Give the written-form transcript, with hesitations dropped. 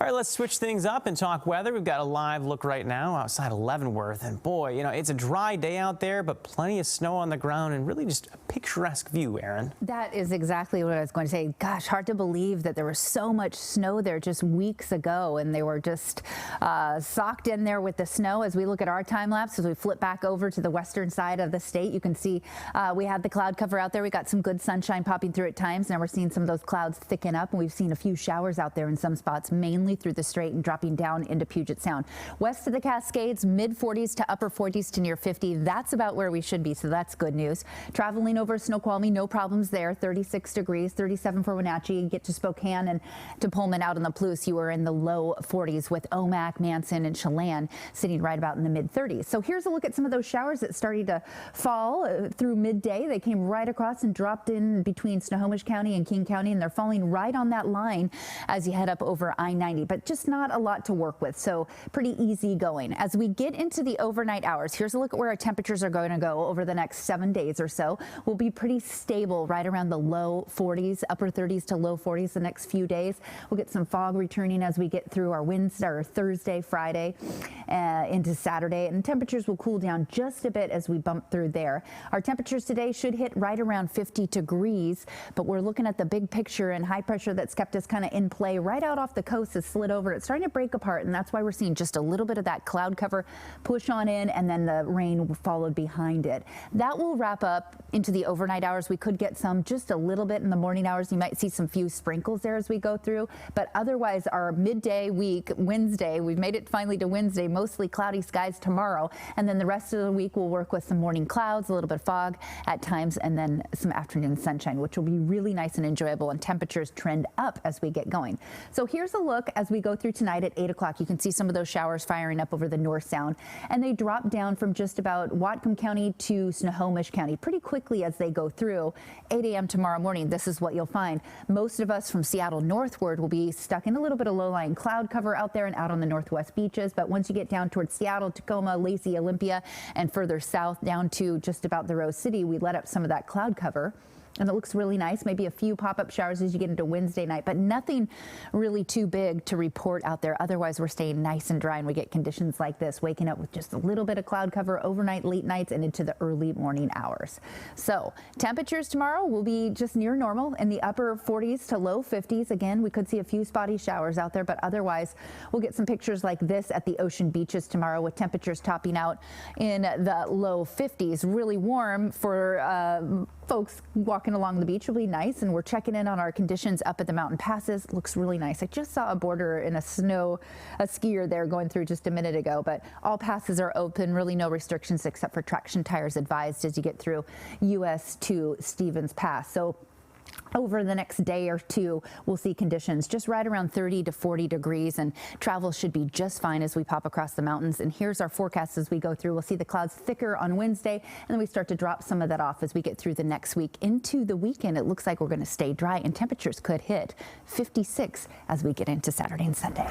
All right, let's switch things up and talk weather. We've got a live look right now outside of Leavenworth. And boy, you know, it's a dry day out there, but plenty of snow on the ground and really just a picturesque view, Erin. That is exactly what I was going to say. Gosh, hard to believe that there was so much snow there just weeks ago, and they were just socked in there with the snow. As we look at our time lapse, as we flip back over to the western side of the state, you can see we had the cloud cover out there. We got some good sunshine popping through at times. Now we're seeing some of those clouds thicken up, and we've seen a few showers out there in some spots, mainly through the strait and dropping down into Puget Sound. West of the Cascades, mid 40s to upper 40s to near 50. That's about where we should be, so that's good news. Traveling over Snoqualmie, no problems there. 36 degrees, 37 for Wenatchee. Get to Spokane and to Pullman out in the Palouse, you were in the low 40s with Omak, Manson, and Chelan sitting right about in the mid 30s. So here's a look at some of those showers that started to fall through midday. They came right across and dropped in between Snohomish County and King County, and they're falling right on that line as you head up over I-90. But just not a lot to work with, so pretty easy going. As we get into the overnight hours, here's a look at where our temperatures are going to go over the next 7 days or so. We'll be pretty stable right around the low 40s, upper 30s to low 40s the next few days. We'll get some fog returning as we get through our Wednesday or Thursday, Friday into Saturday, and temperatures will cool down just a bit as we bump through there. Our temperatures today should hit right around 50 degrees, but we're looking at the big picture, and high pressure that's kept us kind of in play right out off the coast has slid over. It's starting to break apart, and that's why we're seeing just a little bit of that cloud cover push on in, and then the rain followed behind it. That will wrap up into the overnight hours. We could get some just a little bit in the morning hours. You might see some few sprinkles there as we go through, but otherwise our midday week, Wednesday, we've made it finally to Wednesday, mostly cloudy skies tomorrow, and then the rest of the week we'll work with some morning clouds, a little bit of fog at times, and then some afternoon sunshine, which will be really nice and enjoyable, and temperatures trend up as we get going. So here's a look as we go through tonight at 8 o'clock. You can see some of those showers firing up over the North Sound, and they drop down from just about Whatcom County to Snohomish County pretty quickly as they go through. 8 a.m. tomorrow morning, this is what you'll find. Most of us from Seattle northward will be stuck in a little bit of low-lying cloud cover out there and out on the northwest beaches, but once you get down towards Seattle, Tacoma, Lacey, Olympia, and further south down to just about the Rose City, we let up some of that cloud cover. And it looks really nice, maybe a few pop-up showers as you get into Wednesday night, but nothing really too big to report out there. Otherwise, we're staying nice and dry, and we get conditions like this, waking up with just a little bit of cloud cover overnight, late nights, and into the early morning hours. So temperatures tomorrow will be just near normal in the upper 40s to low 50s. Again, we could see a few spotty showers out there, but otherwise we'll get some pictures like this at the ocean beaches tomorrow with temperatures topping out in the low 50s. Really warm for folks walking along the beach. Will be nice, and we're checking in on our conditions up at the mountain passes. Looks really nice. I just saw a border in a skier there going through just a minute ago, but all passes are open, really no restrictions except for traction tires advised as you get through US to Stevens Pass. So over the next day or two, we'll see conditions just right around 30 to 40 degrees, and travel should be just fine as we pop across the mountains. And here's our forecast as we go through. We'll see the clouds thicker on Wednesday, and then we start to drop some of that off as we get through the next week into the weekend. It looks like we're going to stay dry, and temperatures could hit 56 as we get into Saturday and Sunday.